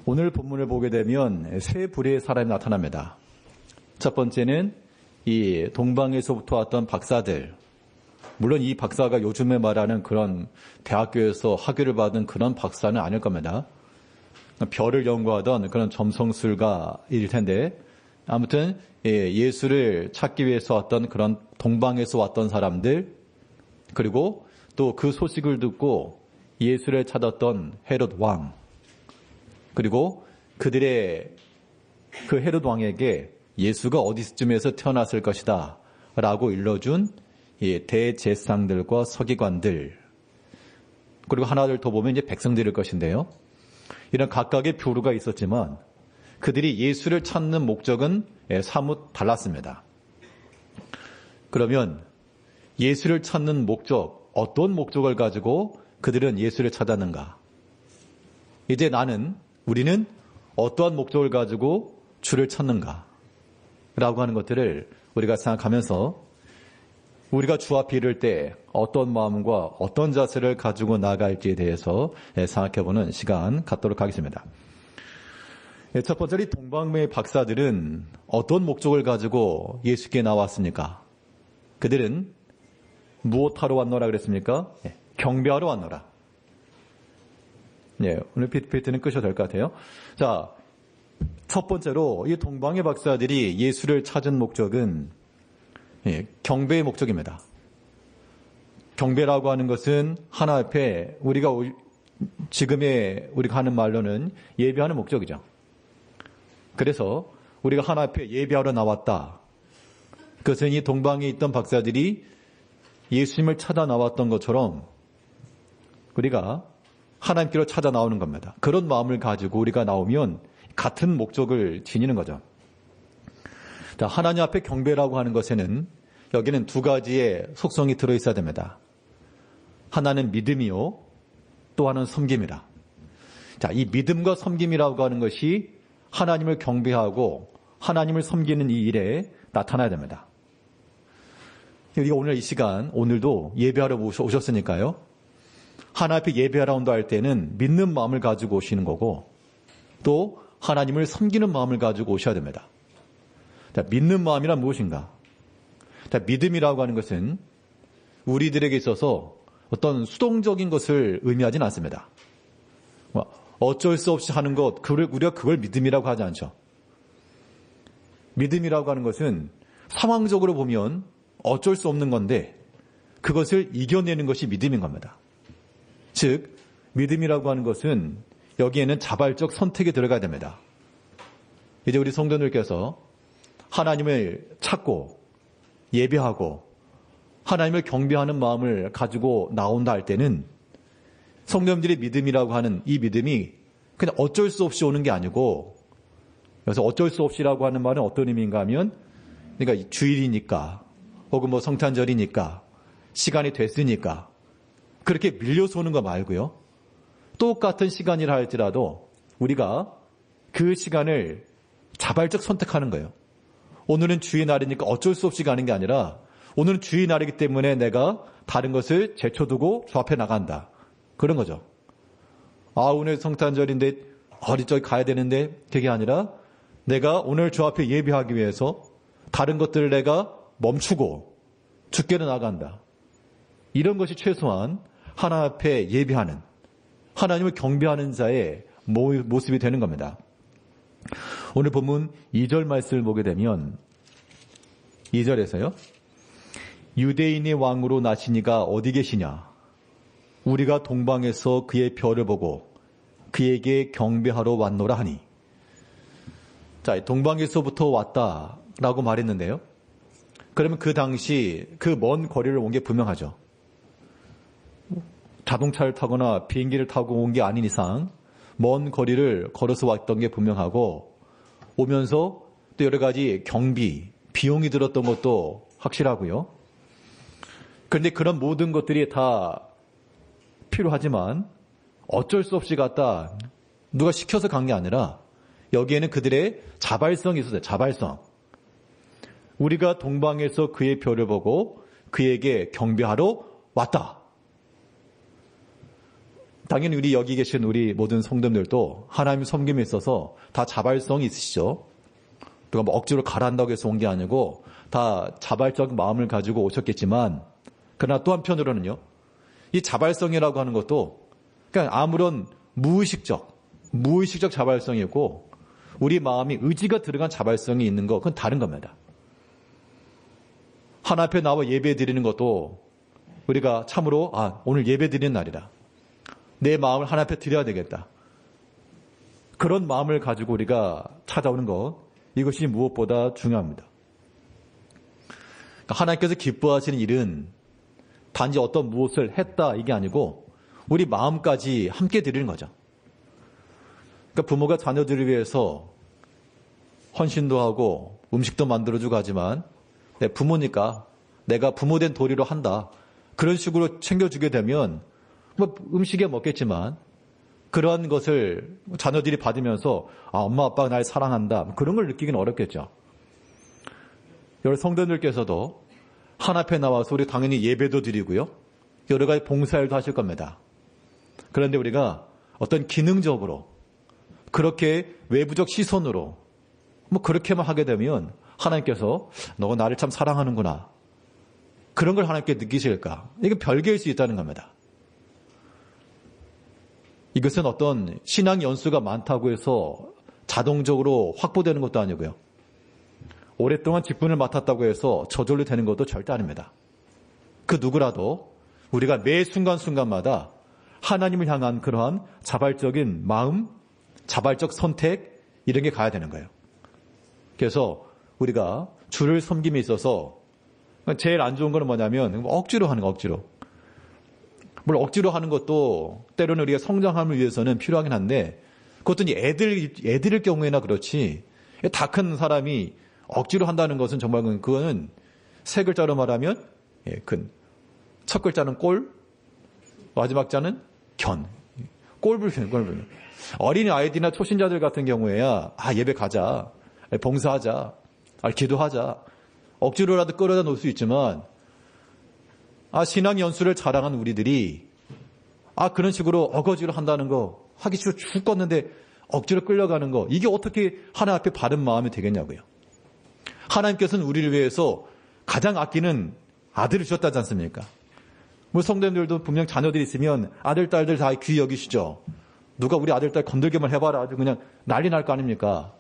오늘 본문을 보게 되면 세 부류의 사람이 나타납니다. 첫 번째는 이 동방에서부터 왔던 박사들. 물론 이 박사가 요즘에 말하는 그런 대학교에서 학위를 받은 그런 박사는 아닐 겁니다. 별을 연구하던 그런 점성술가일 텐데 아무튼 예수를 찾기 위해서 왔던 그런 동방에서 왔던 사람들, 그리고 또 그 소식을 듣고 예수를 찾았던 헤롯 왕, 그리고 그들의 그 헤롯 왕에게 예수가 어디쯤에서 태어났을 것이다 라고 일러준 대제사장들과 서기관들, 그리고 하나를 더 보면 이제 백성들일 것인데요. 이런 각각의 표류가 있었지만 그들이 예수를 찾는 목적은 사뭇 달랐습니다. 그러면 예수를 찾는 목적, 어떤 목적을 가지고 그들은 예수를 찾았는가? 이제 우리는 어떠한 목적을 가지고 주를 찾는가? 라고 하는 것들을 우리가 생각하면서 우리가 주 앞에 이를 때 어떤 마음과 어떤 자세를 가지고 나아갈지에 대해서 생각해보는 시간 갖도록 하겠습니다. 첫 번째, 동방의 박사들은 어떤 목적을 가지고 예수께 나왔습니까? 그들은 무엇하러 왔노라 그랬습니까? 경배하러 왔노라. 오늘 PPT는 끄셔도 될 것 같아요. 자, 첫 번째로 이 동방의 박사들이 예수를 찾은 목적은 경배의 목적입니다. 경배라고 하는 것은 하나 앞에 우리가 하는 말로는 예배하는 목적이죠. 그래서 우리가 하나 앞에 예배하러 나왔다. 그것은 이 동방에 있던 박사들이 예수님을 찾아 나왔던 것처럼 우리가 하나님께로 찾아 나오는 겁니다. 그런 마음을 가지고 우리가 나오면 같은 목적을 지니는 거죠. 자, 하나님 앞에 경배라고 하는 것에는 여기는 두 가지의 속성이 들어있어야 됩니다. 하나는 믿음이요, 또 하나는 섬김이라. 자, 이 믿음과 섬김이라고 하는 것이 하나님을 경배하고 하나님을 섬기는 이 일에 나타나야 됩니다. 우리가 오늘 이 시간, 오늘도 예배하러 오셨으니까요. 하나님 앞에 예배하러 온다 할 때는 믿는 마음을 가지고 오시는 거고 또 하나님을 섬기는 마음을 가지고 오셔야 됩니다. 자, 믿는 마음이란 무엇인가? 자, 믿음이라고 하는 것은 우리들에게 있어서 어떤 수동적인 것을 의미하지는 않습니다. 어쩔 수 없이 하는 것, 우리가 그걸 믿음이라고 하지 않죠. 믿음이라고 하는 것은 상황적으로 보면 어쩔 수 없는 건데 그것을 이겨내는 것이 믿음인 겁니다. 즉, 믿음이라고 하는 것은 여기에는 자발적 선택이 들어가야 됩니다. 이제 우리 성도들께서 하나님을 찾고 예배하고 하나님을 경배하는 마음을 가지고 나온다 할 때는 성도님들의 믿음이라고 하는 이 믿음이 그냥 어쩔 수 없이 오는 게 아니고, 여기서 어쩔 수 없이라고 하는 말은 어떤 의미인가 하면, 그러니까 주일이니까 혹은 성탄절이니까 시간이 됐으니까 그렇게 밀려서 오는 거 말고요. 똑같은 시간이라 할지라도 우리가 그 시간을 자발적 선택하는 거예요. 오늘은 주의 날이니까 어쩔 수 없이 가는 게 아니라 오늘은 주의 날이기 때문에 내가 다른 것을 제쳐두고 주 앞에 나간다. 그런 거죠. 오늘 성탄절인데 어디 저기 가야 되는데, 그게 아니라 내가 오늘 주 앞에 예배하기 위해서 다른 것들을 내가 멈추고 주께로 나간다. 이런 것이 최소한 하나님 앞에 예배하는, 하나님을 경배하는 자의 모습이 되는 겁니다. 오늘 본문 2절 말씀을 보게 되면 2절에서요. 유대인의 왕으로 나시니가 어디 계시냐? 우리가 동방에서 그의 별을 보고 그에게 경배하러 왔노라 하니. 자, 동방에서부터 왔다라고 말했는데요. 그러면 그 당시 그 먼 거리를 온 게 분명하죠. 자동차를 타거나 비행기를 타고 온 게 아닌 이상 먼 거리를 걸어서 왔던 게 분명하고, 오면서 또 여러 가지 경비, 비용이 들었던 것도 확실하고요. 그런데 그런 모든 것들이 다 필요하지만 어쩔 수 없이 갔다, 누가 시켜서 간 게 아니라 여기에는 그들의 자발성이 있었어요. 자발성. 우리가 동방에서 그의 별을 보고 그에게 경배하러 왔다. 당연히 우리 여기 계신 우리 모든 성도님들도 하나님 섬김에 있어서 다 자발성이 있으시죠. 누가 뭐 억지로 가란다고 해서 온 게 아니고 다 자발적 마음을 가지고 오셨겠지만, 그러나 또 한편으로는요, 이 자발성이라고 하는 것도 그냥 아무런 무의식적 자발성이고 우리 마음이 의지가 들어간 자발성이 있는 거, 그건 다른 겁니다. 하나님 앞에 나와 예배 드리는 것도 우리가 참으로 오늘 예배 드리는 날이다, 내 마음을 하나님 앞에 드려야 되겠다, 그런 마음을 가지고 우리가 찾아오는 것, 이것이 무엇보다 중요합니다. 그러니까 하나님께서 기뻐하시는 일은 단지 어떤 무엇을 했다 이게 아니고 우리 마음까지 함께 드리는 거죠. 그러니까 부모가 자녀들을 위해서 헌신도 하고 음식도 만들어주고 하지만 내 부모니까 내가 부모된 도리로 한다, 그런 식으로 챙겨주게 되면 뭐 음식에 먹겠지만 그런 것을 자녀들이 받으면서 엄마 아빠가 날 사랑한다, 그런 걸 느끼기는 어렵겠죠. 여러 성도님들께서도 하나님 앞에 나와서 우리 당연히 예배도 드리고요, 여러 가지 봉사일도 하실 겁니다. 그런데 우리가 어떤 기능적으로 그렇게 외부적 시선으로 뭐 그렇게만 하게 되면 하나님께서 너가 나를 참 사랑하는구나, 그런 걸 하나님께 느끼실까? 이게 별개일 수 있다는 겁니다. 이것은 어떤 신앙 연수가 많다고 해서 자동적으로 확보되는 것도 아니고요, 오랫동안 직분을 맡았다고 해서 저절로 되는 것도 절대 아닙니다. 그 누구라도 우리가 매 순간순간마다 하나님을 향한 그러한 자발적인 마음, 자발적 선택, 이런 게 가야 되는 거예요. 그래서 우리가 주를 섬김에 있어서 제일 안 좋은 건 뭐냐면 억지로 하는 거, 억지로. 물론 억지로 하는 것도 때로는 우리가 성장함을 위해서는 필요하긴 한데, 그것도 이제 애들일 경우에나 그렇지, 다 큰 사람이 억지로 한다는 것은 정말 그거는 세 글자로 말하면 첫 글자는 꼴, 마지막 자는 견. 꼴불견. 어린이 아이들이나 초신자들 같은 경우에야 예배 가자, 봉사하자, 기도하자, 억지로라도 끌어다 놓을 수 있지만, 신앙 연수를 자랑한 우리들이 그런 식으로 어거지로 한다는 거, 하기 싫어 죽겠는데 억지로 끌려가는 거, 이게 어떻게 하나님 앞에 바른 마음이 되겠냐고요. 하나님께서는 우리를 위해서 가장 아끼는 아들을 주셨다지 않습니까? 뭐 성도님들도 분명 자녀들이 있으면 아들, 딸들 다 귀히 여기시죠. 누가 우리 아들, 딸 건들기만 해봐라 아주 그냥 난리 날 거 아닙니까?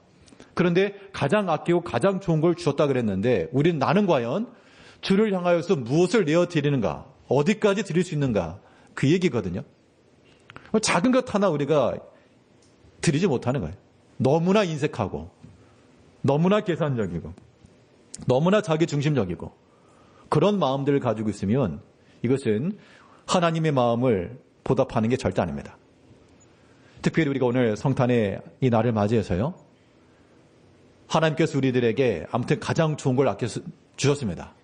그런데 가장 아끼고 가장 좋은 걸 주셨다 그랬는데, 나는 과연 주를 향하여서 무엇을 내어드리는가, 어디까지 드릴 수 있는가, 그 얘기거든요. 작은 것 하나 우리가 드리지 못하는 거예요. 너무나 인색하고, 너무나 계산적이고, 너무나 자기중심적이고, 그런 마음들을 가지고 있으면 이것은 하나님의 마음을 보답하는 게 절대 아닙니다. 특별히 우리가 오늘 성탄의 이 날을 맞이해서요, 하나님께서 우리들에게 아무튼 가장 좋은 걸 아껴 주셨습니다.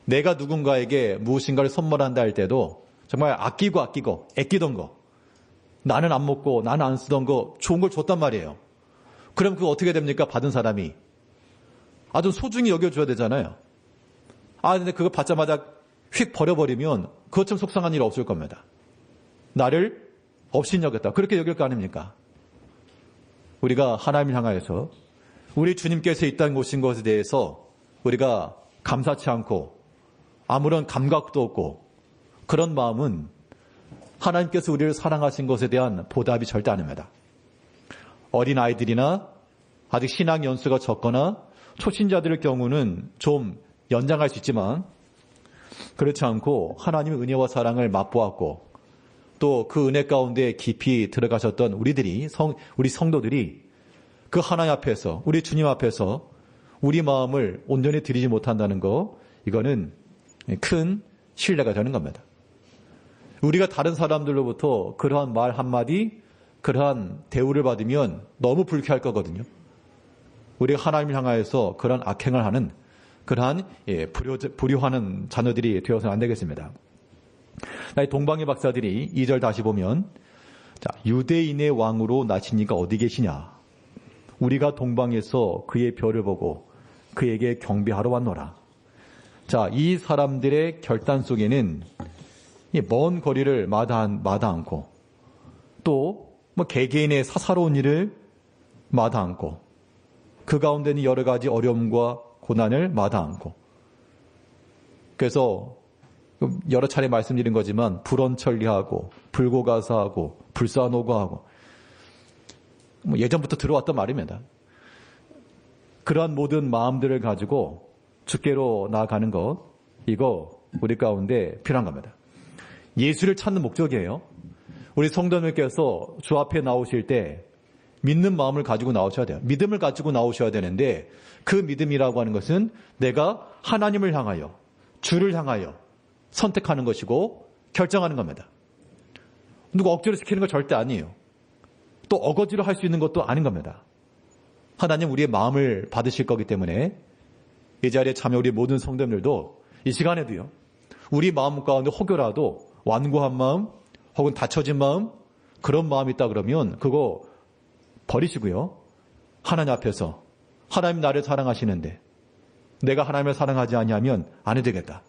내가 누군가에게 무엇인가를 선물한다 할 때도 정말 아끼고 애끼던 거, 나는 안 먹고 나는 안 쓰던 거 좋은 걸 줬단 말이에요. 그럼 그거 어떻게 됩니까? 받은 사람이 아주 소중히 여겨줘야 되잖아요. 근데 그거 받자마자 휙 버려버리면 그것처럼 속상한 일 없을 겁니다. 나를 없인 여겼다, 그렇게 여길 거 아닙니까? 우리가 하나님을 향하여서 우리 주님께서 이 땅에 오신 것에 대해서 우리가 감사치 않고 아무런 감각도 없고, 그런 마음은 하나님께서 우리를 사랑하신 것에 대한 보답이 절대 아닙니다. 어린 아이들이나 아직 신앙 연수가 적거나 초신자들의 경우는 좀 연장할 수 있지만, 그렇지 않고 하나님의 은혜와 사랑을 맛보았고 또 그 은혜 가운데 깊이 들어가셨던 우리 성도들이 그 하나님 앞에서, 우리 주님 앞에서 우리 마음을 온전히 드리지 못한다는 거, 이거는 큰 신뢰가 되는 겁니다. 우리가 다른 사람들로부터 그러한 말 한마디, 그러한 대우를 받으면 너무 불쾌할 거거든요. 우리가 하나님을 향하여서 그런 악행을 하는, 그러한 불효하는 자녀들이 되어서는 안 되겠습니다. 동방의 박사들이 2절 다시 보면, 유대인의 왕으로 나신 이가 어디 계시냐? 우리가 동방에서 그의 별을 보고 그에게 경배하러 왔노라. 이 사람들의 결단 속에는 먼 거리를 마다 않고 또 뭐 개개인의 사사로운 일을 마다 않고 그 가운데는 여러 가지 어려움과 고난을 마다 않고 그래서 여러 차례 말씀드린 거지만 불언천리하고 불고가사하고 불사노고하고 뭐 예전부터 들어왔던 말입니다. 그러한 모든 마음들을 가지고 주께로 나아가는 것 이거 우리 가운데 필요한 겁니다. 예수를 찾는 목적이에요. 우리 성도님께서 주 앞에 나오실 때 믿는 마음을 가지고 나오셔야 돼요. 믿음을 가지고 나오셔야 되는데 그 믿음이라고 하는 것은 내가 하나님을 향하여 주를 향하여 선택하는 것이고 결정하는 겁니다. 누가 억지로 시키는 거 절대 아니에요. 또 어거지로 할 수 있는 것도 아닌 겁니다. 하나님 우리의 마음을 받으실 거기 때문에 이 자리에 참여 우리 모든 성도님들도 이 시간에도요. 우리 마음 가운데 혹여라도 완고한 마음 혹은 닫혀진 마음 그런 마음이 있다 그러면 그거 버리시고요. 하나님 앞에서 하나님 나를 사랑하시는데 내가 하나님을 사랑하지 아니하면 안 해도 되겠다.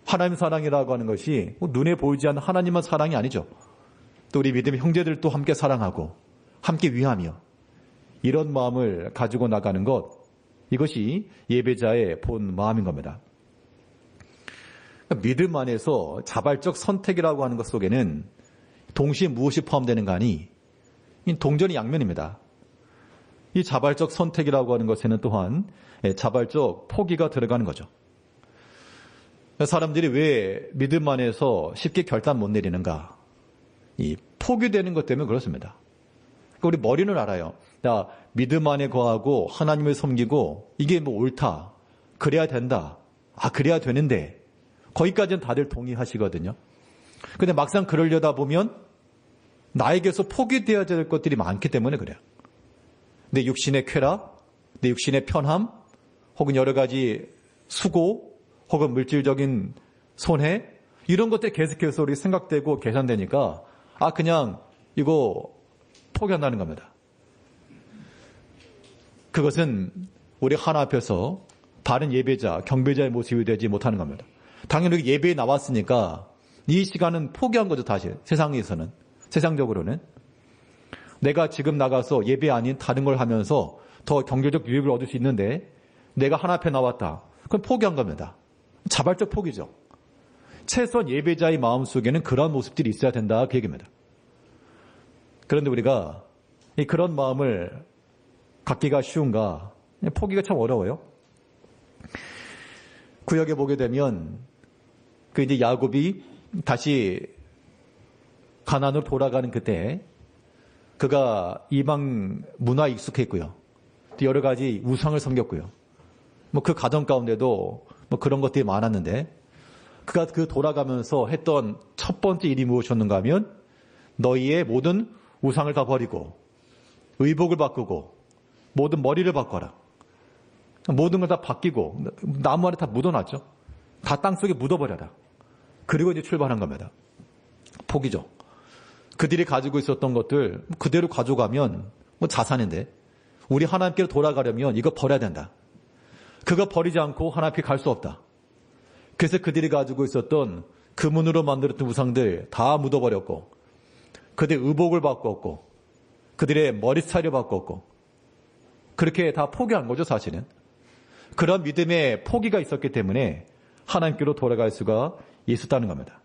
하나님 사랑이라고 하는 것이 눈에 보이지 않는 하나님만 사랑이 아니죠. 또 우리 믿음의 형제들도 함께 사랑하고 함께 위하며 이런 마음을 가지고 나가는 것 이것이 예배자의 본 마음인 겁니다. 믿음 안에서 자발적 선택이라고 하는 것 속에는 동시에 무엇이 포함되는가 하니 동전이 양면입니다. 이 자발적 선택이라고 하는 것에는 또한 자발적 포기가 들어가는 거죠. 사람들이 왜 믿음 안에서 쉽게 결단 못 내리는가? 이 포기되는 것 때문에 그렇습니다. 우리 머리는 알아요. 나 믿음 안에 거하고 하나님을 섬기고 이게 뭐 옳다. 그래야 된다. 그래야 되는데 거기까지는 다들 동의하시거든요. 근데 막상 그러려다 보면 나에게서 포기되어야 될 것들이 많기 때문에 그래요. 내 육신의 쾌락, 내 육신의 편함, 혹은 여러 가지 수고, 혹은 물질적인 손해 이런 것들이 계속해서 우리 생각되고 계산되니까 그냥 이거 포기한다는 겁니다. 그것은 우리 하나 앞에서 바른 예배자, 경배자의 모습이 되지 못하는 겁니다. 당연히 예배에 나왔으니까 이 시간은 포기한 거죠. 다시 세상에서는 세상적으로는 내가 지금 나가서 예배 아닌 다른 걸 하면서 더 경제적 유익을 얻을 수 있는데 내가 하나 앞에 나왔다. 그건 포기한 겁니다. 자발적 포기죠. 최소한 예배자의 마음속에는 그런 모습들이 있어야 된다 그 얘기입니다. 그런데 우리가 그런 마음을 갖기가 쉬운가? 포기가 참 어려워요. 구약에 보게 되면 이제 야곱이 다시 가나안으로 돌아가는 그때 그가 이방 문화에 익숙했고요. 또 여러 가지 우상을 섬겼고요. 그 가정 가운데도 그런 것들이 많았는데 그가 돌아가면서 했던 첫 번째 일이 무엇이었는가 하면 너희의 모든 우상을 다 버리고 의복을 바꾸고 모든 머리를 바꿔라. 모든 걸 다 바뀌고 나무 아래 다 묻어놨죠. 다 땅속에 묻어버려라. 그리고 이제 출발한 겁니다. 포기죠. 그들이 가지고 있었던 것들 그대로 가져가면 자산인데 우리 하나님께로 돌아가려면 이거 버려야 된다. 그거 버리지 않고 하나님께 갈 수 없다. 그래서 그들이 가지고 있었던 금은으로 만들었던 우상들 다 묻어버렸고 그들의 의복을 바꿨고 그들의 머리 스타일을 바꿨고 그렇게 다 포기한 거죠. 사실은. 그런 믿음의 포기가 있었기 때문에 하나님께로 돌아갈 수가 있었다는 겁니다.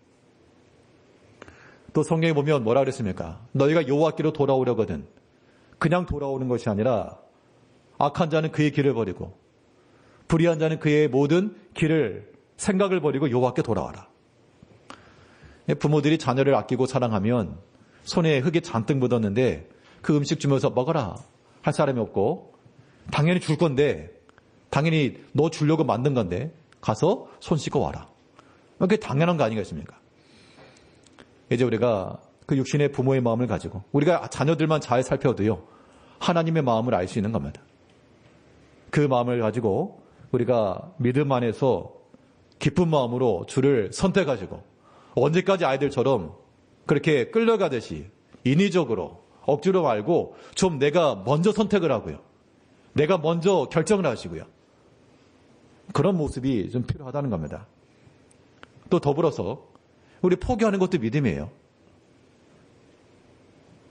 또 성경에 보면 뭐라 그랬습니까? 너희가 여호와께로 돌아오려거든 그냥 돌아오는 것이 아니라 악한 자는 그의 길을 버리고 불의한 자는 그의 모든 길을 생각을 버리고 여호와께 돌아와라. 부모들이 자녀를 아끼고 사랑하면 손에 흙이 잔뜩 묻었는데 그 음식 주면서 먹어라 할 사람이 없고 당연히 줄 건데 당연히 너 주려고 만든 건데 가서 손 씻고 와라. 그게 당연한 거 아니겠습니까? 이제 우리가 그 육신의 부모의 마음을 가지고 우리가 자녀들만 잘 살펴도요 하나님의 마음을 알 수 있는 겁니다. 그 마음을 가지고 우리가 믿음 안에서 기쁜 마음으로 주를 선택하시고 언제까지 아이들처럼 그렇게 끌려가듯이 인위적으로 억지로 말고 좀 내가 먼저 선택을 하고요. 내가 먼저 결정을 하시고요. 그런 모습이 좀 필요하다는 겁니다. 또 더불어서 우리 포기하는 것도 믿음이에요.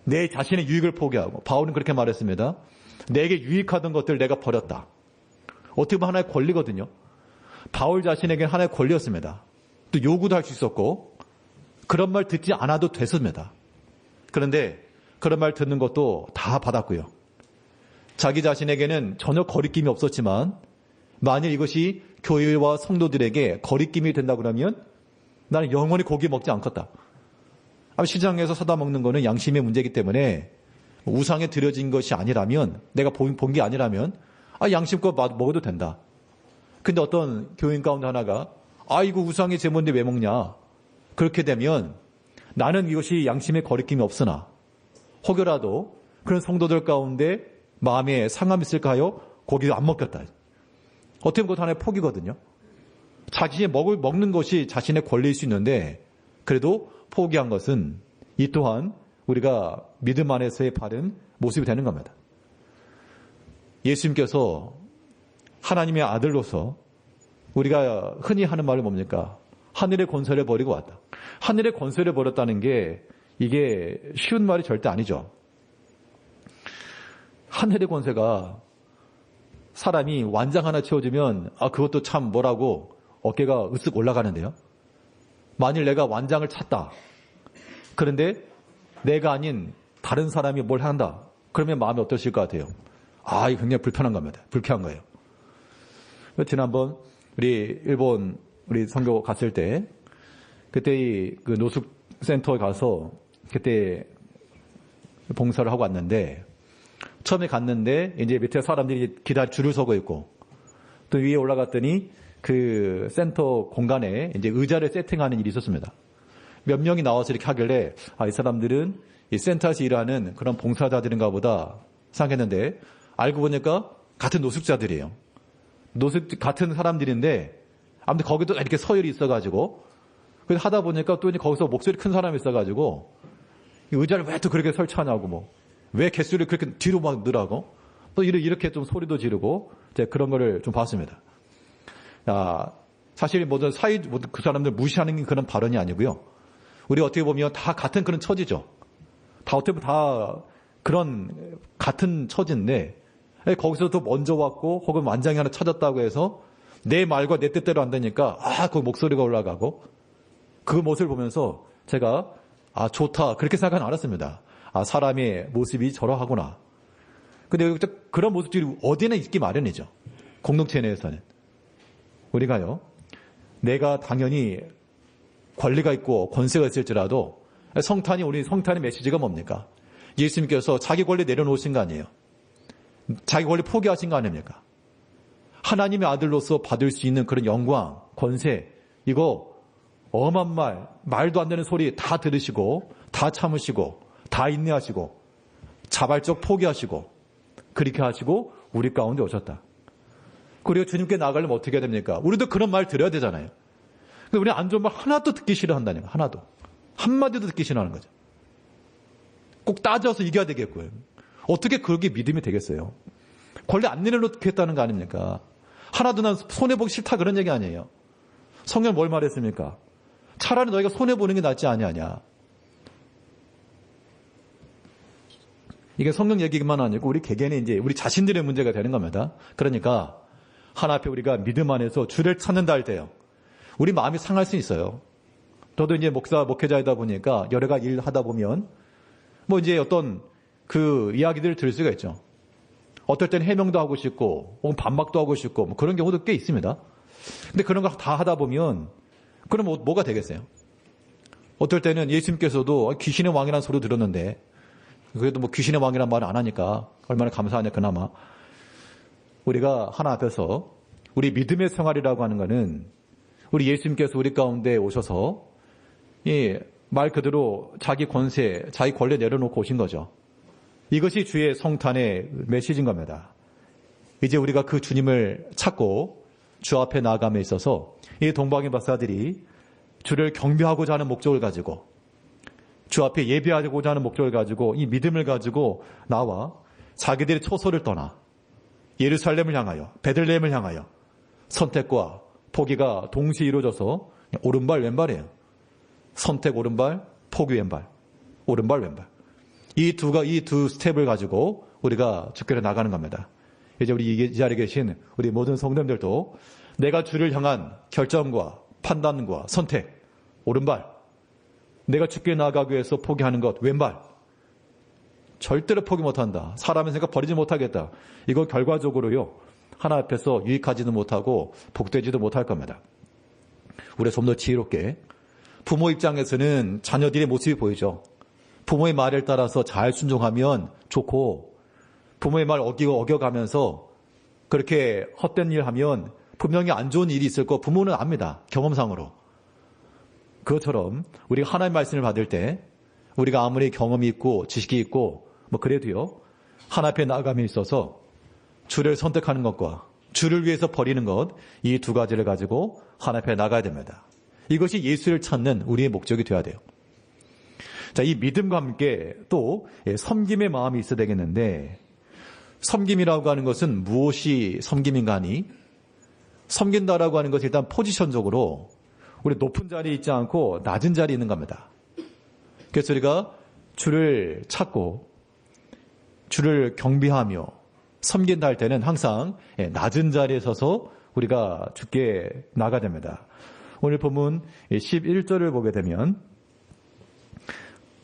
내 자신의 유익을 포기하고, 바울은 그렇게 말했습니다. 내게 유익하던 것들 내가 버렸다. 어떻게 보면 하나의 권리거든요. 바울 자신에게는 하나의 권리였습니다. 또 요구도 할 수 있었고 그런 말 듣지 않아도 됐습니다. 그런데 그런 말 듣는 것도 다 받았고요. 자기 자신에게는 전혀 거리낌이 없었지만 만일 이것이 교회와 성도들에게 거리낌이 된다고 그러면 나는 영원히 고기 먹지 않겠다. 시장에서 사다 먹는 거는 양심의 문제이기 때문에 우상에 드려진 것이 아니라면, 내가 본 게 아니라면 양심껏 먹어도 된다. 근데 어떤 교인 가운데 하나가 이거 우상의 제물인데 왜 먹냐. 그렇게 되면 나는 이것이 양심의 거리낌이 없으나 혹여라도 그런 성도들 가운데 마음에 상함이 있을까요? 고기도 안 먹겠다. 어떻게 보면 그것도 하나의 포기거든요. 자신이 먹는 것이 자신의 권리일 수 있는데 그래도 포기한 것은 이 또한 우리가 믿음 안에서의 바른 모습이 되는 겁니다. 예수님께서 하나님의 아들로서 우리가 흔히 하는 말은 뭡니까? 하늘의 권세를 버리고 왔다. 하늘의 권세를 버렸다는 게 이게 쉬운 말이 절대 아니죠. 하늘의 권세가 사람이 완장 하나 채워주면 그것도 참 뭐라고 어깨가 으쓱 올라가는데요. 만일 내가 완장을 찼다. 그런데 내가 아닌 다른 사람이 뭘 한다. 그러면 마음이 어떠실 것 같아요? 이거 굉장히 불편한 겁니다. 불쾌한 거예요. 지난번 우리 일본 우리 선교 갔을 때 그때 그 노숙센터에 가서 그때 봉사를 하고 왔는데 처음에 갔는데 이제 밑에 사람들이 줄을 서고 있고 또 위에 올라갔더니 그 센터 공간에 이제 의자를 세팅하는 일이 있었습니다. 몇 명이 나와서 이렇게 하길래 이 사람들은 이 센터에서 일하는 그런 봉사자들인가 보다 생각했는데 알고 보니까 같은 노숙자들이에요. 같은 사람들인데 아무튼 거기도 이렇게 서열이 있어가지고 그래서 하다 보니까 또 이제 거기서 목소리 큰 사람이 있어가지고 의자를 왜 또 그렇게 설치하냐고 왜 개수를 그렇게 뒤로 막 넣으라고 또 이렇게 좀 소리도 지르고 그런 거를 좀 봤습니다. 사실 모든 그 사람들 무시하는 그런 발언이 아니고요. 우리 어떻게 보면 다 같은 그런 처지죠. 다 어떻게 보면 다 그런 같은 처지인데 거기서도 먼저 왔고 혹은 완장이 하나 찾았다고 해서 내 말과 내 뜻대로 한다니까 그 목소리가 올라가고 그 모습을 보면서 제가 좋다 그렇게 생각은 안 했습니다. 사람의 모습이 저러하구나. 근데 그런 모습들이 어디나 있기 마련이죠. 공동체 내에서는. 우리가요. 내가 당연히 권리가 있고 권세가 있을지라도 우리 성탄의 메시지가 뭡니까? 예수님께서 자기 권리 내려놓으신 거 아니에요. 자기 권리 포기하신 거 아닙니까? 하나님의 아들로서 받을 수 있는 그런 영광, 권세, 이거 엄한 말도 안 되는 소리 다 들으시고 다 참으시고 다 인내하시고 자발적 포기하시고 그렇게 하시고 우리 가운데 오셨다. 그리고 주님께 나가려면 어떻게 해야 됩니까? 우리도 그런 말 들어야 되잖아요. 근데 우리는 안 좋은 말 하나도 듣기 싫어한다니까. 하나도. 한마디도 듣기 싫어하는 거죠. 꼭 따져서 이겨야 되겠고요. 어떻게 그렇게 믿음이 되겠어요? 권리 안 내려놓겠다는 거 아닙니까? 하나도 난 손해보기 싫다 그런 얘기 아니에요. 성경 뭘 말했습니까? 차라리 너희가 손해보는 게 낫지 아니하냐. 이게 성경 얘기만 아니고 우리 개개인의 이제 우리 자신들의 문제가 되는 겁니다. 그러니까 하나 앞에 우리가 믿음 안에서 주를 찾는다 할 때요. 우리 마음이 상할 수 있어요. 저도 이제 목회자이다 보니까 여러 가지 일 하다 보면 이제 어떤 그 이야기들을 들을 수가 있죠. 어떨 때는 해명도 하고 싶고 반박도 하고 싶고 그런 경우도 꽤 있습니다. 근데 그런 거 다 하다 보면 그럼 뭐가 되겠어요? 어떨 때는 예수님께서도 귀신의 왕이라는 소리 들었는데 그래도 귀신의 왕이라는 말을 안 하니까 얼마나 감사하냐 그나마. 우리가 하나 앞에서 우리 믿음의 생활이라고 하는 거는 우리 예수님께서 우리 가운데 오셔서 말 그대로 자기 권세, 자기 권리 내려놓고 오신 거죠. 이것이 주의 성탄의 메시지인 겁니다. 이제 우리가 그 주님을 찾고 주 앞에 나아감에 있어서 이 동방의 박사들이 주를 경배하고자 하는 목적을 가지고 주 앞에 예배하고자 하는 목적을 가지고 이 믿음을 가지고 나와 자기들의 초소를 떠나 예루살렘을 향하여 베들레헴을 향하여 선택과 포기가 동시에 이루어져서 오른발 왼발이에요. 선택 오른발, 포기 왼발, 오른발 왼발. 이 두 스텝을 가지고 우리가 주께로 나가는 겁니다. 이제 우리 이 자리에 계신 우리 모든 성도님들도 내가 주를 향한 결정과 판단과 선택, 오른발, 내가 주께 나아가기 위해서 포기하는 것, 왼발, 절대로 포기 못한다. 사람의 생각 버리지 못하겠다. 이거 결과적으로요, 하나 앞에서 유익하지도 못하고 복되지도 못할 겁니다. 우리가 좀 더 지혜롭게, 부모 입장에서는 자녀들의 모습이 보이죠. 부모의 말을 따라서 잘 순종하면 좋고, 부모의 말 어겨가면서 그렇게 헛된 일 하면 분명히 안 좋은 일이 있을 거 부모는 압니다. 경험상으로. 그것처럼 우리가 하나님의 말씀을 받을 때 우리가 아무리 경험이 있고 지식이 있고 뭐 그래도요, 하나님 앞에 나아감에 있어서 주를 선택하는 것과 주를 위해서 버리는 것, 이 두 가지를 가지고 하나님 앞에 나가야 됩니다. 이것이 예수를 찾는 우리의 목적이 되어야 돼요. 자, 이 믿음과 함께 또 섬김의 마음이 있어야 되겠는데, 섬김이라고 하는 것은 무엇이 섬김인가 하니, 섬긴다라고 하는 것은 일단 포지션적으로 우리 높은 자리에 있지 않고 낮은 자리에 있는 겁니다. 그래서 우리가 주를 찾고 주를 경배하며 섬긴다 할 때는 항상 낮은 자리에 서서 우리가 주께 나가야 됩니다. 오늘 본문 11절을 보게 되면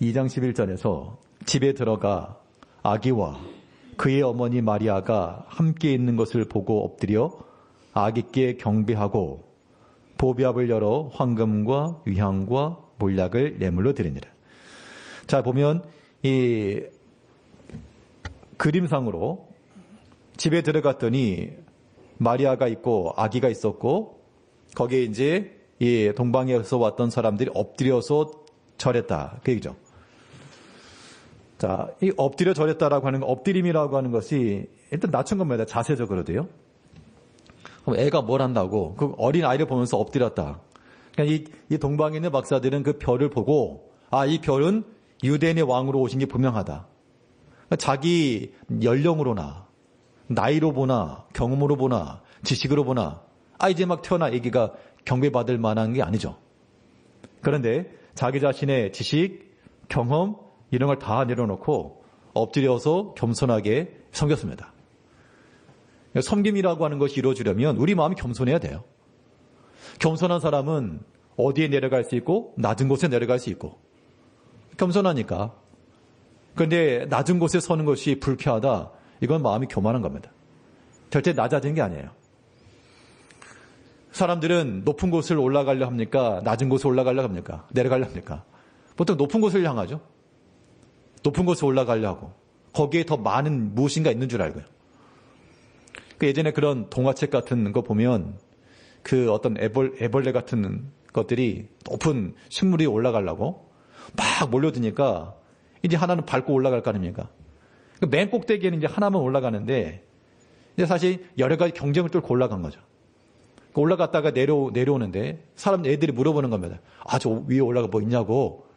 2장 11절에서 집에 들어가 아기와 그의 어머니 마리아가 함께 있는 것을 보고 엎드려 아기께 경배하고 보배압을 열어 황금과 위향과 몰약을 예물로 드리니라. 자, 보면 이 그림상으로 집에 들어갔더니 마리아가 있고 아기가 있었고, 거기에 이제 이 동방에서 왔던 사람들이 엎드려서 절했다, 그 얘기죠. 자, 이 엎드려 절했다라고 하는 거, 엎드림이라고 하는 것이 일단 낮춘 겁니다. 자세적으로도요. 그럼 애가 뭘 한다고? 그 어린 아이를 보면서 엎드렸다. 그러니까 이 동방에 있는 박사들은 그 별을 보고, 아, 이 별은 유대인의 왕으로 오신 게 분명하다. 그러니까 자기 연령으로나 나이로 보나 경험으로 보나 지식으로 보나, 아, 이제 막 태어나 아기가 경배받을 만한 게 아니죠. 그런데 자기 자신의 지식, 경험 이런 걸 다 내려놓고 엎드려서 겸손하게 섬겼습니다. 섬김이라고 하는 것이 이루어지려면 우리 마음이 겸손해야 돼요. 겸손한 사람은 어디에 내려갈 수 있고 낮은 곳에 내려갈 수 있고, 겸손하니까. 그런데 낮은 곳에 서는 것이 불쾌하다, 이건 마음이 교만한 겁니다. 절대 낮아진 게 아니에요. 사람들은 높은 곳을 올라가려 합니까? 낮은 곳에 올라가려 합니까? 내려가려 합니까? 보통 높은 곳을 향하죠. 높은 곳에 올라가려 하고 거기에 더 많은 무엇인가 있는 줄 알고요. 그 예전에 그런 동화책 같은 거 보면 그 어떤 애벌레 같은 것들이 높은 식물 위에 올라가려고 막 몰려드니까 이제 하나는 밟고 올라갈 거 아닙니까? 맨 꼭대기에는 이제 하나만 올라가는데, 이제 사실 여러 가지 경쟁을 뚫고 올라간 거죠. 올라갔다가 내려오는데 애들이 물어보는 겁니다. 아, 저 위에 올라가 뭐 있냐고.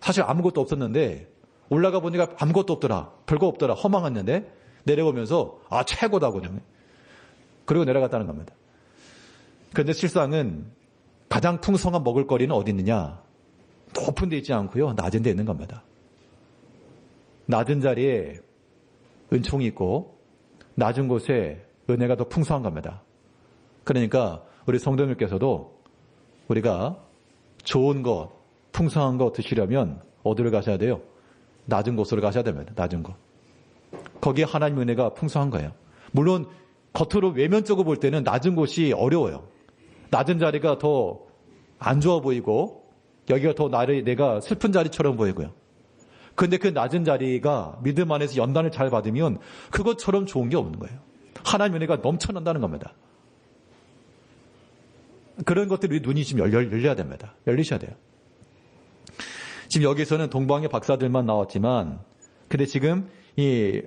사실 아무것도 없었는데 올라가 보니까 아무것도 없더라. 별거 없더라. 허망했는데 내려오면서 아, 최고다고. 그리고 내려갔다는 겁니다. 그런데 실상은 가장 풍성한 먹을거리는 어디 있느냐? 높은 데 있지 않고요, 낮은 데 있는 겁니다. 낮은 자리에 은총이 있고 낮은 곳에 은혜가 더 풍성한 겁니다. 그러니까 우리 성도님께서도 우리가 좋은 것, 풍성한 것 드시려면 어디를 가셔야 돼요? 낮은 곳으로 가셔야 됩니다. 낮은 곳. 거기에 하나님의 은혜가 풍성한 거예요. 물론 겉으로 외면적으로 볼 때는 낮은 곳이 어려워요. 낮은 자리가 더 안 좋아 보이고 여기가 더 내가 슬픈 자리처럼 보이고요. 그런데 그 낮은 자리가 믿음 안에서 연단을 잘 받으면 그것처럼 좋은 게 없는 거예요. 하나님의 은혜가 넘쳐난다는 겁니다. 그런 것들이 눈이 지금 열려야 됩니다. 열리셔야 돼요. 지금 여기서는 동방의 박사들만 나왔지만, 근데 지금 이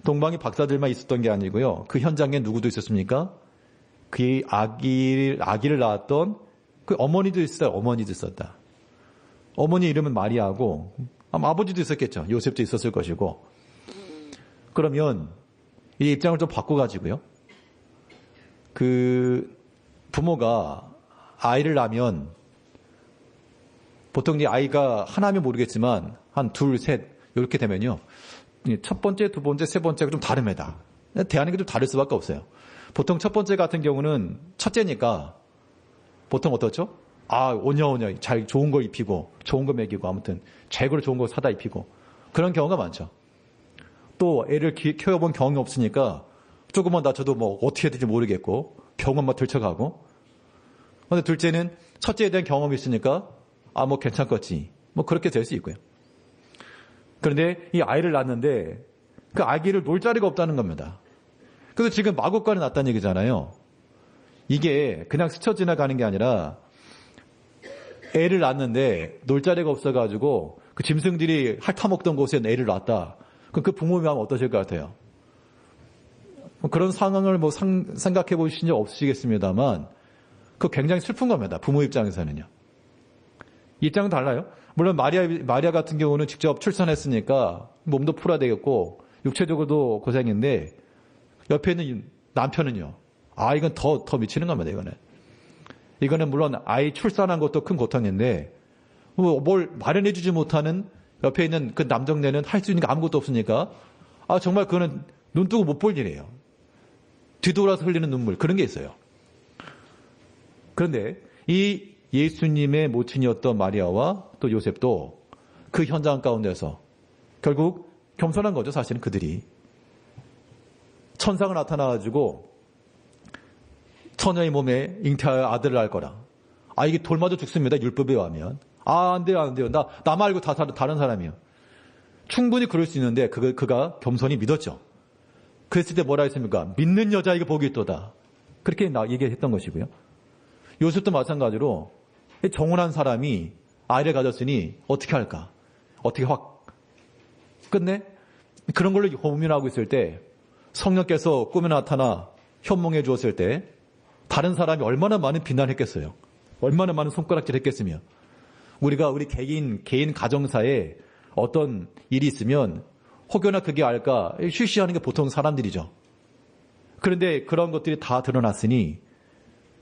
동방의 박사들만 있었던 게 아니고요. 그 현장에 누구도 있었습니까? 그 아기를 낳았던 그 어머니도 있어요. 어머니도 있었다. 어머니 이름은 마리아고, 아마 아버지도 있었겠죠. 요셉도 있었을 것이고. 그러면 이 입장을 좀 바꿔가지고요. 그 부모가 아이를 낳으면 보통 이 아이가 하나면 모르겠지만 한 둘, 셋, 이렇게 되면요. 첫 번째, 두 번째, 세 번째가 좀 다릅니다. 대하는 게 좀 다를 수밖에 없어요. 보통 첫 번째 같은 경우는 첫째니까 보통 어떻죠? 오냐 잘 좋은 걸 입히고 좋은 거 먹이고 아무튼 재고로 좋은 거 사다 입히고 그런 경우가 많죠. 또 애를 키워본 경험이 없으니까 조금만 다쳐도 뭐 어떻게 해야 될지 모르겠고 병원만 들쳐가고. 근데 둘째는 첫째에 대한 경험이 있으니까 뭐 괜찮겠지. 뭐 그렇게 될 수 있고요. 그런데 이 아이를 낳았는데 그 아기를 놀 자리가 없다는 겁니다. 그래서 지금 마구간에 낳았다는 얘기잖아요. 이게 그냥 스쳐 지나가는 게 아니라 애를 낳았는데 놀 자리가 없어가지고 그 짐승들이 핥아먹던 곳에 애를 낳았다. 그럼 그 부모의 마음 어떠실 것 같아요? 그런 상황을 생각해 보신 적 없으시겠습니다만 그거 굉장히 슬픈 겁니다. 부모 입장에서는요. 입장은 달라요. 물론 마리아 같은 경우는 직접 출산했으니까 몸도 풀어야 되겠고 육체적으로도 고생인데 옆에 있는 남편은요. 이건 더 미치는 겁니다. 이거는 물론 아이 출산한 것도 큰 고통인데 뭘 마련해주지 못하는 옆에 있는 그 남정네는 할 수 있는 게 아무것도 없으니까 정말 그거는 눈 뜨고 못 볼 일이에요. 뒤돌아서 흘리는 눈물 그런 게 있어요. 그런데 이 예수님의 모친이었던 마리아와 또 요셉도 그 현장 가운데서 결국 겸손한 거죠. 사실은 그들이. 천사가 나타나가지고 처녀의 몸에 잉태하여 아들을 낳을 거라. 이게 돌 맞아 죽습니다. 율법에 의하면. 안 돼요. 나 말고 다 다른 사람이요. 충분히 그럴 수 있는데 그가 겸손히 믿었죠. 그랬을 때 뭐라 했습니까? 믿는 여자에게 복이 있도다. 그렇게 얘기했던 것이고요. 요셉도 마찬가지로 정혼한 사람이 아이를 가졌으니 어떻게 할까? 어떻게 확 끝내? 그런 걸로 고민하고 있을 때 성령께서 꿈에 나타나 현몽해 주었을 때 다른 사람이 얼마나 많은 비난했겠어요. 얼마나 많은 손가락질 했겠으며 우리가 우리 개인 가정사에 어떤 일이 있으면 혹여나 그게 알까 쉬쉬하는 게 보통 사람들이죠. 그런데 그런 것들이 다 드러났으니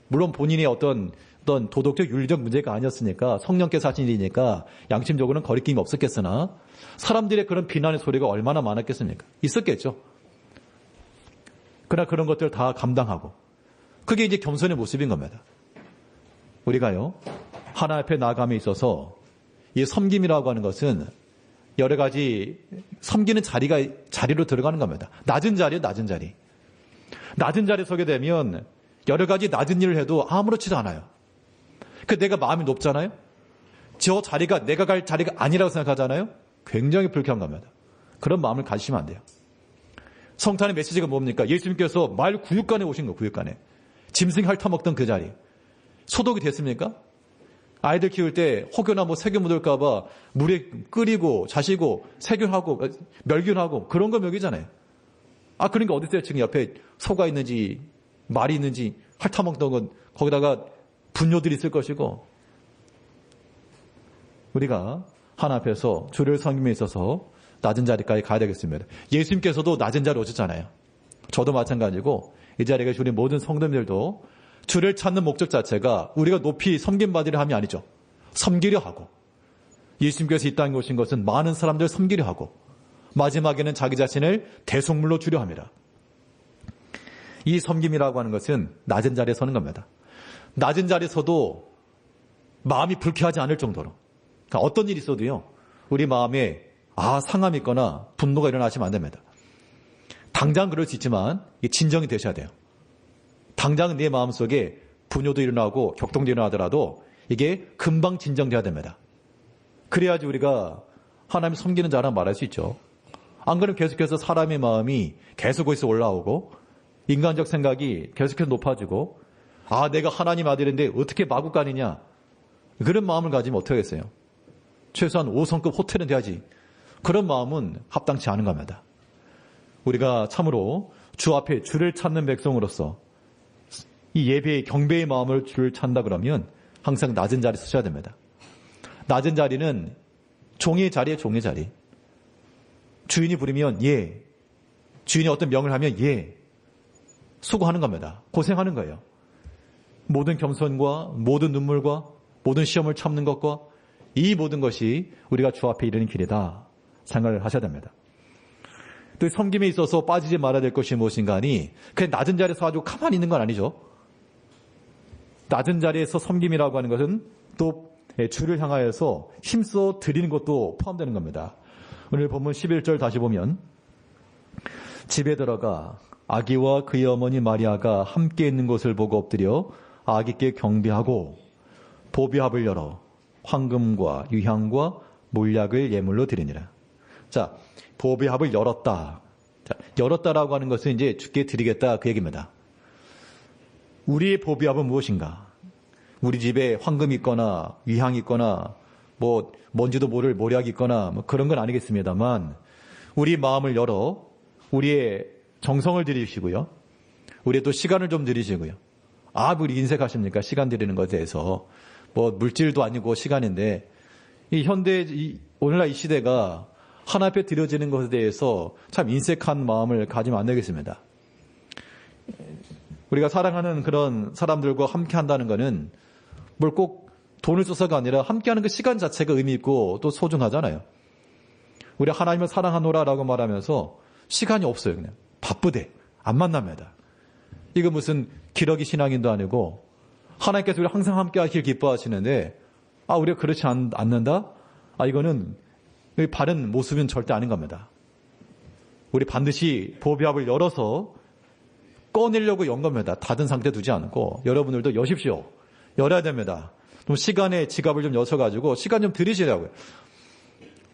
물론 본인의 어떤 도덕적 윤리적 문제가 아니었으니까 성령께서 하신 일이니까 양심적으로는 거리낌이 없었겠으나 사람들의 그런 비난의 소리가 얼마나 많았겠습니까? 있었겠죠. 그러나 그런 것들을 다 감당하고 그게 이제 겸손의 모습인 겁니다. 우리가요 하나님 앞에 나아감에 있어서 이 섬김이라고 하는 것은 여러 가지 섬기는 자리로 들어가는 겁니다. 낮은 자리에 낮은 자리에 서게 되면 여러 가지 낮은 일을 해도 아무렇지도 않아요. 내가 마음이 높잖아요. 저 자리가 내가 갈 자리가 아니라고 생각하잖아요. 굉장히 불쾌한 겁니다. 그런 마음을 가지시면 안 돼요. 성탄의 메시지가 뭡니까? 예수님께서 마을 구육간에 오신 거, 구육간에. 짐승이 핥아먹던 그 자리. 소독이 됐습니까? 아이들 키울 때 혹여나 세균 묻을까봐 물에 끓이고 자시고 세균하고 멸균하고 그런 거 먹이잖아요. 그러니까 어디 있어요? 지금 옆에 소가 있는지 말이 있는지 핥아먹던 건 거기다가 분뇨들이 있을 것이고 우리가 하나님 앞에서 주를 섬김에 있어서 낮은 자리까지 가야 되겠습니다. 예수님께서도 낮은 자리에 오셨잖아요. 저도 마찬가지고 이 자리에 계신 우리 모든 성도님들도 주를 찾는 목적 자체가 우리가 높이 섬김받으려 함이 아니죠. 섬기려 하고 예수님께서 이 땅에 오신 것은 많은 사람들을 섬기려 하고 마지막에는 자기 자신을 대속물로 주려 합니다. 이 섬김이라고 하는 것은 낮은 자리에 서는 겁니다. 낮은 자리에 서도 마음이 불쾌하지 않을 정도로 그러니까 어떤 일이 있어도요 우리 마음에 상함이 있거나 분노가 일어나시면 안 됩니다. 당장 그럴 수 있지만 진정이 되셔야 돼요. 당장 내 마음속에 분노도 일어나고 격동도 일어나더라도 이게 금방 진정돼야 됩니다. 그래야지 우리가 하나님 섬기는 자라 말할 수 있죠. 안 그러면 계속해서 사람의 마음이 계속 거기서 올라오고 인간적 생각이 계속해서 높아지고 내가 하나님 아들인데 어떻게 마구간이냐 그런 마음을 가지면 어떻게 하겠어요? 최소한 5성급 호텔은 돼야지. 그런 마음은 합당치 않은 겁니다. 우리가 참으로 주 앞에 주를 찾는 백성으로서 이 예배의 경배의 마음을 주를 찾는다 그러면 항상 낮은 자리에 서셔야 됩니다. 낮은 자리는 종의 자리에 종의 자리. 주인이 부르면 예. 주인이 어떤 명을 하면 예. 수고하는 겁니다. 고생하는 거예요. 모든 겸손과 모든 눈물과 모든 시험을 참는 것과 이 모든 것이 우리가 주 앞에 이르는 길이다. 생각을 하셔야 됩니다. 또 섬김에 있어서 빠지지 말아야 될 것이 무엇인가 하니 그냥 낮은 자리에서 가지고 가만히 있는 건 아니죠. 낮은 자리에서 섬김이라고 하는 것은 또 주를 향하여서 힘써 드리는 것도 포함되는 겁니다. 오늘 본문 11절 다시 보면 집에 들어가 아기와 그의 어머니 마리아가 함께 있는 것을 보고 엎드려 아기께 경배하고 보배합을 열어 황금과 유향과 몰약을 예물로 드리니라. 자, 보배합을 열었다. 자, 열었다라고 하는 것은 이제 주께 드리겠다 그 얘기입니다. 우리의 보배합은 무엇인가? 우리 집에 황금이 있거나 위향이 있거나 뭐 뭔지도 모를 몰약이 있거나 뭐 그런 건 아니겠습니다만 우리 마음을 열어 우리의 정성을 들이시고요. 우리의 또 시간을 좀 들이시고요. 우리 인색하십니까? 시간 들이는 것에 대해서. 뭐 물질도 아니고 시간인데 이 현대 오늘날 이 시대가 하나 앞에 드려지는 것에 대해서 참 인색한 마음을 가지면 안 되겠습니다. 우리가 사랑하는 그런 사람들과 함께 한다는 것은 뭘 꼭 돈을 써서가 아니라 함께하는 그 시간 자체가 의미 있고 또 소중하잖아요. 우리 하나님을 사랑하노라라고 말하면서 시간이 없어요. 그냥 바쁘대. 안 만납니다. 이거 무슨 기러기 신앙인도 아니고 하나님께서 우리 항상 함께 하길 기뻐하시는데 우리가 그렇지 않는다? 이거는 바른 모습은 절대 아닌 겁니다. 우리 반드시 보배합을 열어서 꺼내려고 연 겁니다. 닫은 상태 두지 않고 여러분들도 여십시오. 열어야 됩니다. 좀 시간에 지갑을 좀 여셔가지고 시간 좀 들이시라고요.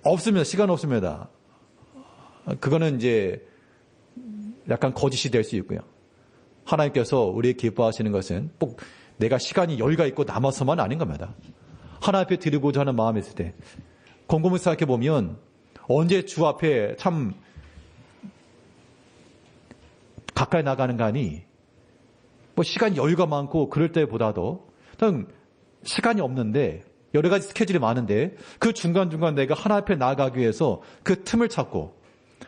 없습니다. 시간 없습니다. 그거는 이제 약간 거짓이 될 수 있고요. 하나님께서 우리의 기뻐하시는 것은 꼭 내가 시간이 여유가 있고 남아서만 아닌 겁니다. 하나 앞에 드리고자 하는 마음이 있을 때 곰곰이 생각해 보면 언제 주 앞에 참 가까이 나가는가 하니 뭐 시간 여유가 많고 그럴 때보다도 시간이 없는데 여러 가지 스케줄이 많은데 그 중간중간 내가 하나 앞에 나아가기 위해서 그 틈을 찾고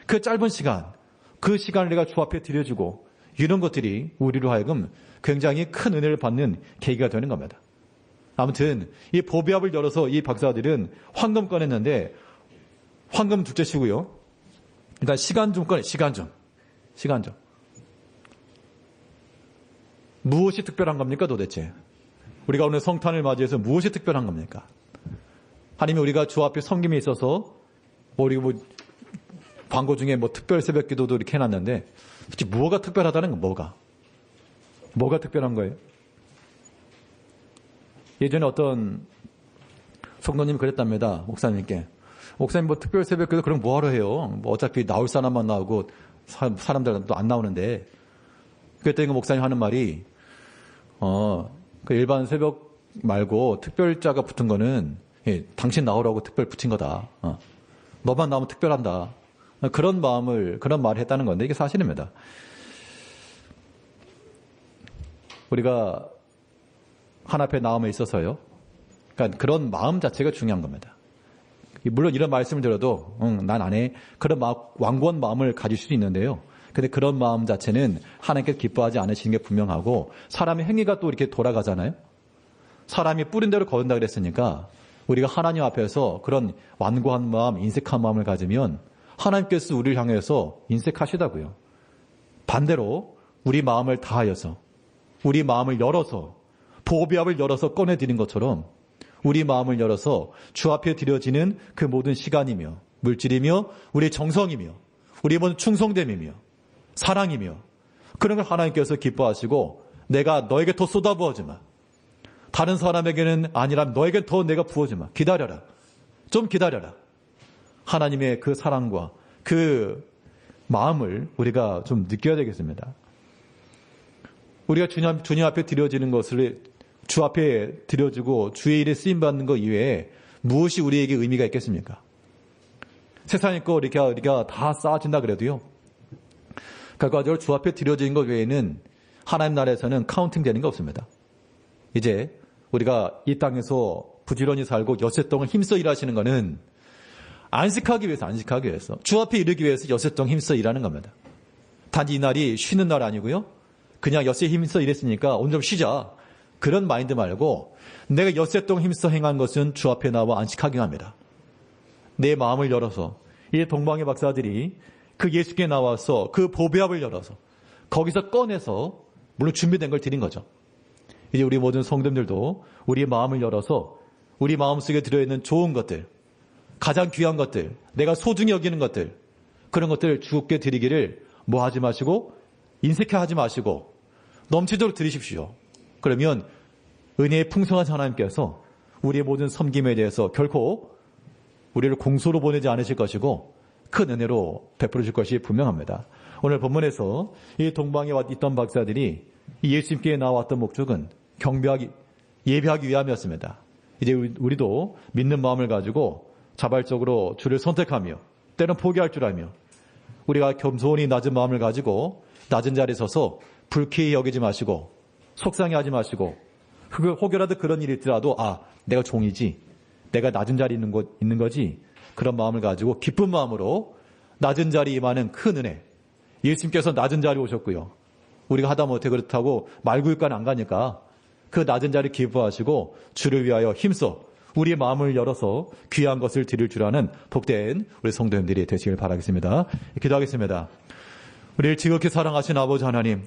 그 짧은 시간 그 시간을 내가 주 앞에 드려주고 이런 것들이 우리로 하여금 굉장히 큰 은혜를 받는 계기가 되는 겁니다. 아무튼 이 보배합을 열어서 이 박사들은 황금 꺼냈는데 황금 둘째치고요. 일단 시간 좀 꺼내. 시간 좀. 무엇이 특별한 겁니까 도대체? 우리가 오늘 성탄을 맞이해서 무엇이 특별한 겁니까? 하나님이 우리가 주 앞에 섬김에 있어서 우리 광고 중에 특별 새벽 기도도 이렇게 해놨는데 솔직히 뭐가 특별하다는 건 뭐가 특별한 거예요? 예전에 어떤 성도님이 그랬답니다. 목사님께. 목사님 특별 새벽 기도 그럼 뭐하러 해요? 어차피 나올 사람만 나오고 사람들도 안 나오는데. 그랬더니 목사님 하는 말이 그 일반 새벽 말고 특별자가 붙은 거는 당신 나오라고 특별 붙인 거다. 너만 나오면 특별한다. 그런 말을 했다는 건데 이게 사실입니다. 우리가 하나 앞에 나옴에 있어서요. 그러니까 그런 마음 자체가 중요한 겁니다. 물론 이런 말씀을 들어도 난 안 해. 그런 완고한 마음을 가질 수도 있는데요. 근데 그런 마음 자체는 하나님께서 기뻐하지 않으시는 게 분명하고 사람의 행위가 또 이렇게 돌아가잖아요. 사람이 뿌린 대로 거둔다 그랬으니까 우리가 하나님 앞에서 그런 완고한 마음, 인색한 마음을 가지면 하나님께서 우리를 향해서 인색하시다고요. 반대로 우리 마음을 다하여서 우리 마음을 열어서 보배합을 열어서 꺼내드린 것처럼 우리 마음을 열어서 주 앞에 드려지는 그 모든 시간이며 물질이며 우리 정성이며 우리 모든 충성됨이며 사랑이며 그런 걸 하나님께서 기뻐하시고 내가 너에게 더 쏟아부어주마. 다른 사람에게는 아니라 너에게 더 내가 부어주마. 기다려라. 좀 기다려라. 하나님의 그 사랑과 그 마음을 우리가 좀 느껴야 되겠습니다. 우리가 주님 앞에 드려지는 것을 주 앞에 드려주고 주의 일에 쓰임받는 것 이외에 무엇이 우리에게 의미가 있겠습니까? 세상의 거 우리가 다 쌓아진다 그래도요. 결과적으로 주 앞에 드려진 것 외에는 하나님 나라에서는 카운팅 되는 게 없습니다. 이제 우리가 이 땅에서 부지런히 살고 엿새 동안 힘써 일하시는 것은 안식하기 위해서 주 앞에 이르기 위해서 엿새 동안 힘써 일하는 겁니다. 단지 이 날이 쉬는 날 아니고요. 그냥 엿새 힘써 일했으니까 오늘 좀 쉬자. 그런 마인드 말고 내가 엿새 동안 힘써 행한 것은 주 앞에 나와 안식하기 합니다. 내 마음을 열어서 이 동방의 박사들이 그 예수께 나와서 그 보배압을 열어서 거기서 꺼내서 물론 준비된 걸 드린 거죠. 이제 우리 모든 성도님들도 우리의 마음을 열어서 우리 마음속에 들어있는 좋은 것들, 가장 귀한 것들, 내가 소중히 여기는 것들, 그런 것들을 주께 드리기를 뭐 하지 마시고 인색해하지 마시고 넘치도록 드리십시오. 그러면 은혜의 풍성한 하나님께서 우리의 모든 섬김에 대해서 결코 우리를 공소로 보내지 않으실 것이고 큰 은혜로 베풀으실 것이 분명합니다. 오늘 본문에서 이 동방에 있던 박사들이 이 예수님께 나왔던 목적은 예배하기 위함이었습니다. 이제 우리도 믿는 마음을 가지고 자발적으로 주를 선택하며 때론 포기할 줄 알며 우리가 겸손히 낮은 마음을 가지고 낮은 자리에 서서 불쾌히 여기지 마시고 속상해하지 마시고 혹여라도 그런 일이 있더라도 내가 종이지 내가 낮은 자리에 있는 거지 그런 마음을 가지고 기쁜 마음으로 낮은 자리에 임하는 큰 은혜 예수님께서 낮은 자리에 오셨고요. 우리가 하다못해 그렇다고 말구일간 안 가니까 그 낮은 자리 기뻐하시고 주를 위하여 힘써 우리의 마음을 열어서 귀한 것을 드릴 줄 아는 복된 우리 성도님들이 되시길 바라겠습니다. 기도하겠습니다. 우리를 지극히 사랑하신 아버지 하나님